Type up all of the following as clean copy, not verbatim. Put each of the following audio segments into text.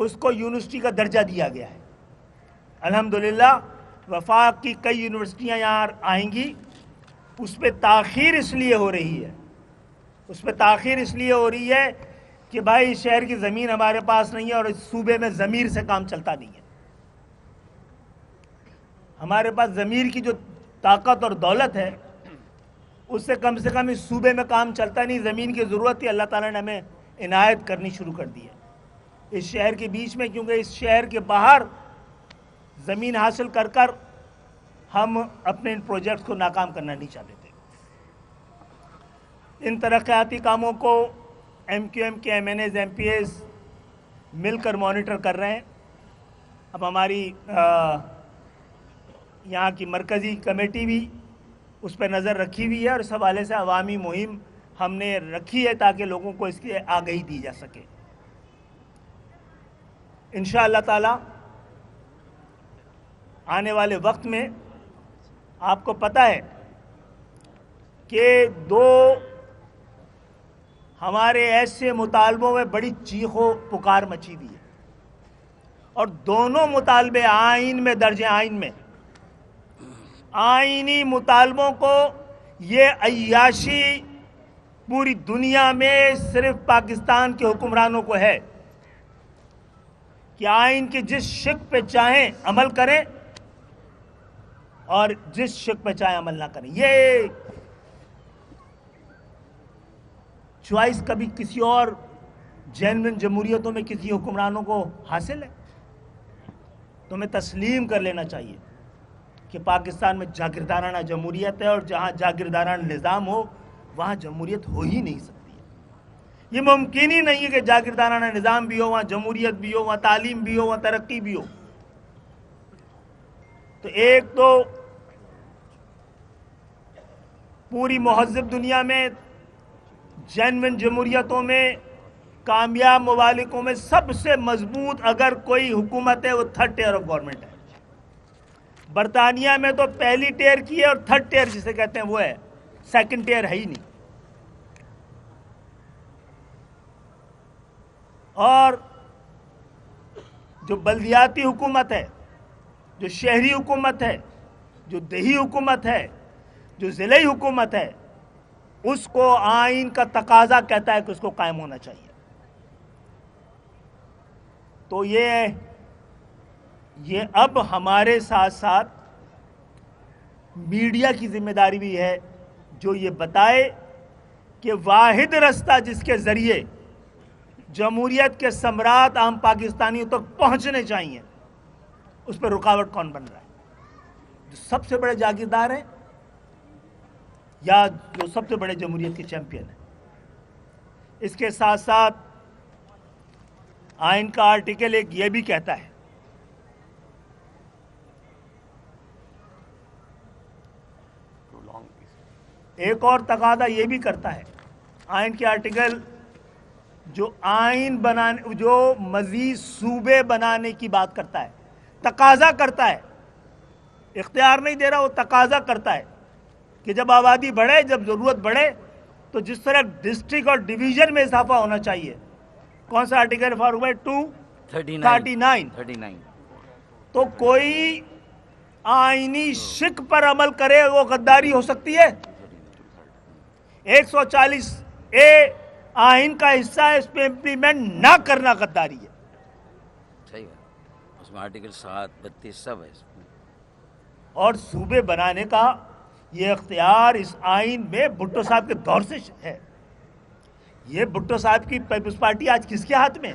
اس کو یونیورسٹی کا درجہ دیا گیا ہے. الحمدللہ وفاق کی کئی یونیورسٹیاں یہاں آئیں گی. اس پہ تاخیر اس لیے ہو رہی ہے کہ بھائی شہر کی زمین ہمارے پاس نہیں ہے اور اس صوبے میں ضمیر سے کام چلتا نہیں ہے. ہمارے پاس ضمیر کی جو طاقت اور دولت ہے اس سے کم اس صوبے میں کام چلتا نہیں. زمین کی ضرورت تھی, اللہ تعالیٰ نے ہمیں عنایت کرنی شروع کر دی ہے اس شہر کے بیچ میں, کیونکہ اس شہر کے باہر زمین حاصل کر کر ہم اپنے ان پروجیکٹس کو ناکام کرنا نہیں چاہتے تھے. ان ترقیاتی کاموں کو ایم کیو ایم کے M N As, M P As مل کر مانیٹر کر رہے ہیں. اب ہماری یہاں کی مرکزی کمیٹی بھی اس پہ نظر رکھی ہوئی ہے اور اس حوالے سے عوامی مہم ہم نے رکھی ہے تاکہ لوگوں کو اس کی آگہی دی جا سکے. انشاءاللہ تعالی آنے والے وقت میں آپ کو پتہ ہے کہ دو ہمارے ایسے مطالبوں میں بڑی چیخ و پکار مچی ہوئی ہے اور دونوں مطالبے آئین میں درج ہیں. آئین میں آئینی مطالبوں کو یہ عیاشی پوری دنیا میں صرف پاکستان کے حکمرانوں کو ہے کہ آئین کی جس شق پہ چاہیں عمل کریں اور جس شق پہ چاہیں عمل نہ کریں. یہ چوائس کبھی کسی اور جینوئن جمہوریتوں میں کسی حکمرانوں کو حاصل ہے؟ تو ہمیں تسلیم کر لینا چاہیے کہ پاکستان میں جاگیردارانہ جمہوریت ہے اور جہاں جاگیردارانہ نظام ہو وہاں جمہوریت ہو ہی نہیں سکتی ہے. یہ ممکن ہی نہیں ہے کہ جاگیردارانہ نظام بھی ہو, وہاں جمہوریت بھی ہو, وہاں تعلیم بھی ہو, وہاں ترقی بھی ہو. تو ایک تو پوری مہذب دنیا میں جینوئن جمہوریتوں میں کامیاب ممالکوں میں سب سے مضبوط اگر کوئی حکومت ہے وہ تھرڈ ٹیئر آف گورنمنٹ ہے. برطانیہ میں تو پہلی ٹیئر کی ہے اور تھرڈ ٹیئر جسے کہتے ہیں وہ ہے, سیکنڈ ٹیئر ہے ہی نہیں. اور جو بلدیاتی حکومت ہے, جو شہری حکومت ہے, جو دیہی حکومت ہے, جو ضلعی حکومت ہے, اس کو آئین کا تقاضا کہتا ہے کہ اس کو قائم ہونا چاہیے. تو یہ اب ہمارے ساتھ ساتھ میڈیا کی ذمہ داری بھی ہے جو یہ بتائے کہ واحد رستہ جس کے ذریعے جمہوریت کے ثمرات عام پاکستانیوں تک پہنچنے چاہیے اس پہ رکاوٹ کون بن رہا ہے. جو سب سے بڑے جاگیردار ہیں یا جو سب سے بڑے جمہوریت کے چیمپئن ہیں. اس کے ساتھ ساتھ آئین کا آرٹیکل ایک یہ بھی کہتا ہے ایک اور تقاضا یہ بھی کرتا ہے آئین کے آرٹیکل جو آئین بنانے, جو مزید صوبے بنانے کی بات کرتا ہے, تقاضا کرتا ہے, اختیار نہیں دے رہا, وہ تقاضا کرتا ہے کہ جب آبادی بڑھے, جب ضرورت بڑھے تو جس طرح ڈسٹرکٹ اور ڈویژن میں اضافہ ہونا چاہیے. کون سا آرٹیکل فاروق بھائی؟ 239. تو کوئی آئینی شق پر عمل کرے وہ غداری ہو سکتی ہے؟ 140A آئین کا حصہ ہے, اس پہ امپلیمنٹ نہ کرنا غداری ہے. صحیح ہے, اس میں آرٹیکل 7, 32 سب ہے. اور صوبے بنانے کا یہ اختیار اس آئین میں بھٹو صاحب کے دور سے ہے. یہ بھٹو صاحب کی پیپلز پارٹی آج کس کے ہاتھ میں؟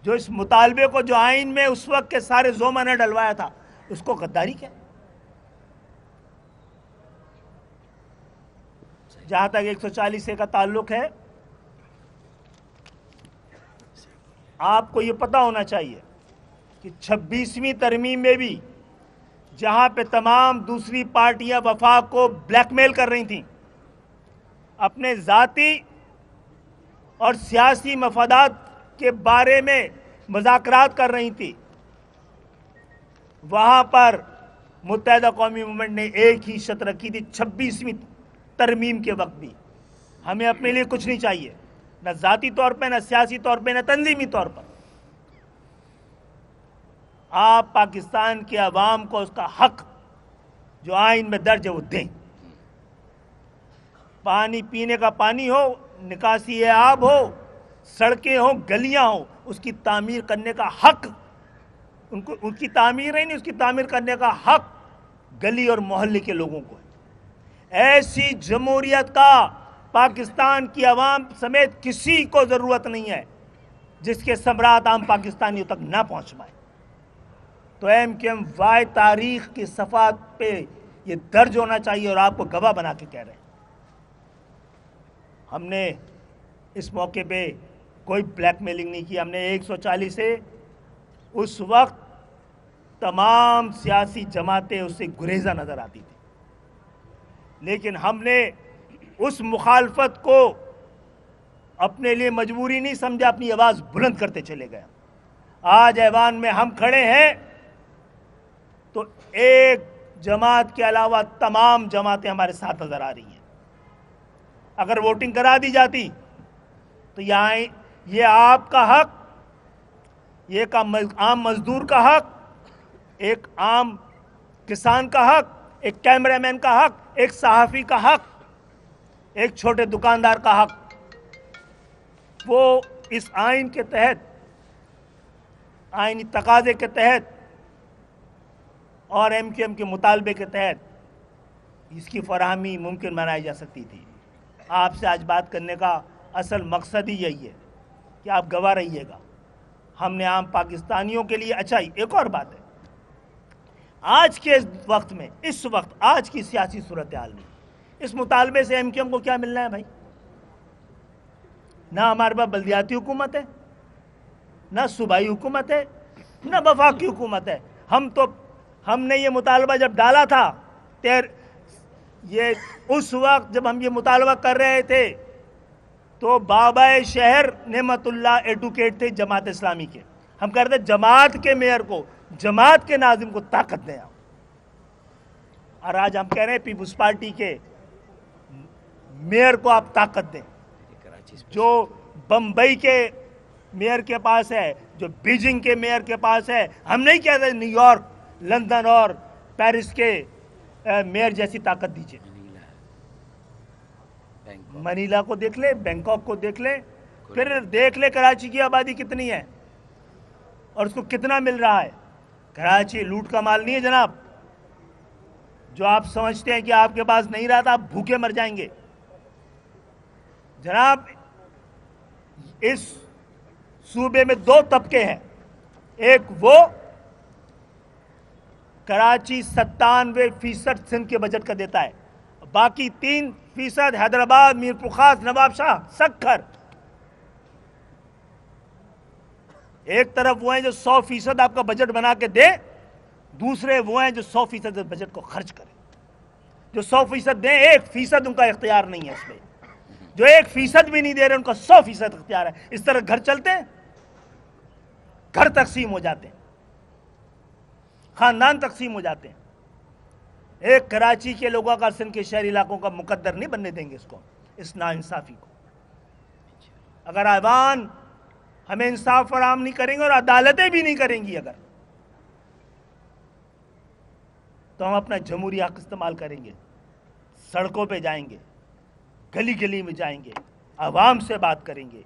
جو اس مطالبے کو جو آئین میں اس وقت کے سارے زوما نے ڈلوایا تھا, اس کو غداری کیا؟ جہاں تک 140A کا تعلق ہے, آپ کو یہ پتا ہونا چاہیے کہ 26ویں ترمیم میں بھی جہاں پہ تمام دوسری پارٹیاں وفاق کو بلیک میل کر رہی تھیں, اپنے ذاتی اور سیاسی مفادات کے بارے میں مذاکرات کر رہی تھی, وہاں پر متحدہ قومی موومنٹ نے ایک ہی شرط رکھی تھی 26ویں ترمیم کے وقت بھی, ہمیں اپنے لیے کچھ نہیں چاہیے, نہ ذاتی طور پہ، نہ سیاسی طور پہ، نہ تنظیمی طور پر۔ آپ پاکستان کے عوام کو اس کا حق جو آئین میں درج ہے وہ دیں۔ پانی پینے کا پانی ہو، نکاسی آب ہو، سڑکیں ہوں، گلیاں ہوں، اس کی تعمیر کرنے کا حق ان کی تعمیر ہی نہیں، اس کی تعمیر کرنے کا حق گلی اور محلے کے لوگوں کو ہے۔ ایسی جمہوریت کا پاکستان کی عوام سمیت کسی کو ضرورت نہیں ہے جس کے ثمرات عام پاکستانیوں تک نہ پہنچ پائے۔ تو ایم کیو ایم وائی تاریخ کی صفحات پہ یہ درج ہونا چاہیے، اور آپ کو گواہ بنا کے کہہ رہے ہیں۔ ہم نے اس موقع پہ کوئی بلیک میلنگ نہیں کی۔ ہم نے 140 سے اس وقت تمام سیاسی جماعتیں اس سے گریزاں نظر آتی تھی، لیکن ہم نے اس مخالفت کو اپنے لیے مجبوری نہیں سمجھا، اپنی آواز بلند کرتے چلے گئے۔ آج ایوان میں ہم کھڑے ہیں تو ایک جماعت کے علاوہ تمام جماعتیں ہمارے ساتھ نظر آ رہی ہیں۔ اگر ووٹنگ کرا دی جاتی تو یہ آپ کا حق، یہ ایک عام مزدور کا حق، ایک عام کسان کا حق، ایک کیمرہ مین کا حق، ایک صحافی کا حق، ایک چھوٹے دکاندار کا حق، وہ اس آئین کے تحت، آئینی تقاضے کے تحت اور ایم کیو ایم کے مطالبے کے تحت اس کی فراہمی ممکن بنائی جا سکتی تھی۔ آپ سے آج بات کرنے کا اصل مقصد ہی یہی ہے کہ آپ گواہ رہیے گا۔ ہم نے عام پاکستانیوں کے لیے اچھائی۔ ایک اور بات ہے، آج کے وقت میں، اس وقت آج کی سیاسی صورتحال میں اس مطالبے سے ایم کیو ایم کو کیا ملنا ہے بھائی؟ نہ ہمارے پاس بلدیاتی حکومت ہے، نہ صوبائی حکومت ہے، نہ وفاقی حکومت ہے۔ ہم نے یہ مطالبہ جب ڈالا تھا، اس وقت جب ہم یہ مطالبہ کر رہے تھے تو بابا شہر نعمت اللہ ایڈوکیٹ تھے جماعت اسلامی کے۔ ہم کہہ رہے تھے جماعت کے میئر کو، جماعت کے ناظم کو طاقت دیں آپ۔ اور آج ہم کہہ رہے ہیں پیپلز پارٹی کے میئر کو آپ طاقت دیں، جو بمبئی کے میئر کے پاس ہے، جو بیجنگ کے میئر کے پاس ہے۔ ہم نہیں کہتے نیو یارک، لندن اور پیرس کے میئر جیسی طاقت دیجیے۔ منیلا کو دیکھ لے، بینکاک کو دیکھ لے، پھر دیکھ لے کراچی کی آبادی کتنی ہے اور اس کو کتنا مل رہا ہے۔ کراچی لوٹ کا مال نہیں ہے جناب، جو آپ سمجھتے ہیں کہ آپ کے پاس نہیں رہا تھا، آپ بھوکے مر جائیں گے جناب۔ اس صوبے میں دو طبقے ہیں، ایک وہ کراچی 97% سندھ کے بجٹ کا دیتا ہے، باقی 3% حیدرآباد، میرپور خاص، نواب شاہ، سکھر۔ ایک طرف وہ ہیں جو 100% آپ کا بجٹ بنا کے دے، دوسرے وہ ہیں جو 100% بجٹ کو خرچ کریں۔ جو 100% دیں، 1% ان کا اختیار نہیں ہے اس میں۔ جو 1% بھی نہیں دے رہے ان کا 100% اختیار ہے۔ اس طرح گھر چلتے ہیں، گھر تقسیم ہو جاتے ہیں، خاندان تقسیم ہو جاتے ہیں۔ ایک کراچی کے لوگوں کا سندھ کے شہری علاقوں کا مقدر نہیں بننے دیں گے اس ناانصافی کو۔ اگر ایوان ہمیں انصاف فراہم نہیں کریں گے اور عدالتیں بھی نہیں کریں گی اگر، تو ہم اپنا جمہوری حق استعمال کریں گے، سڑکوں پہ جائیں گے، گلی گلی میں جائیں گے، عوام سے بات کریں گے،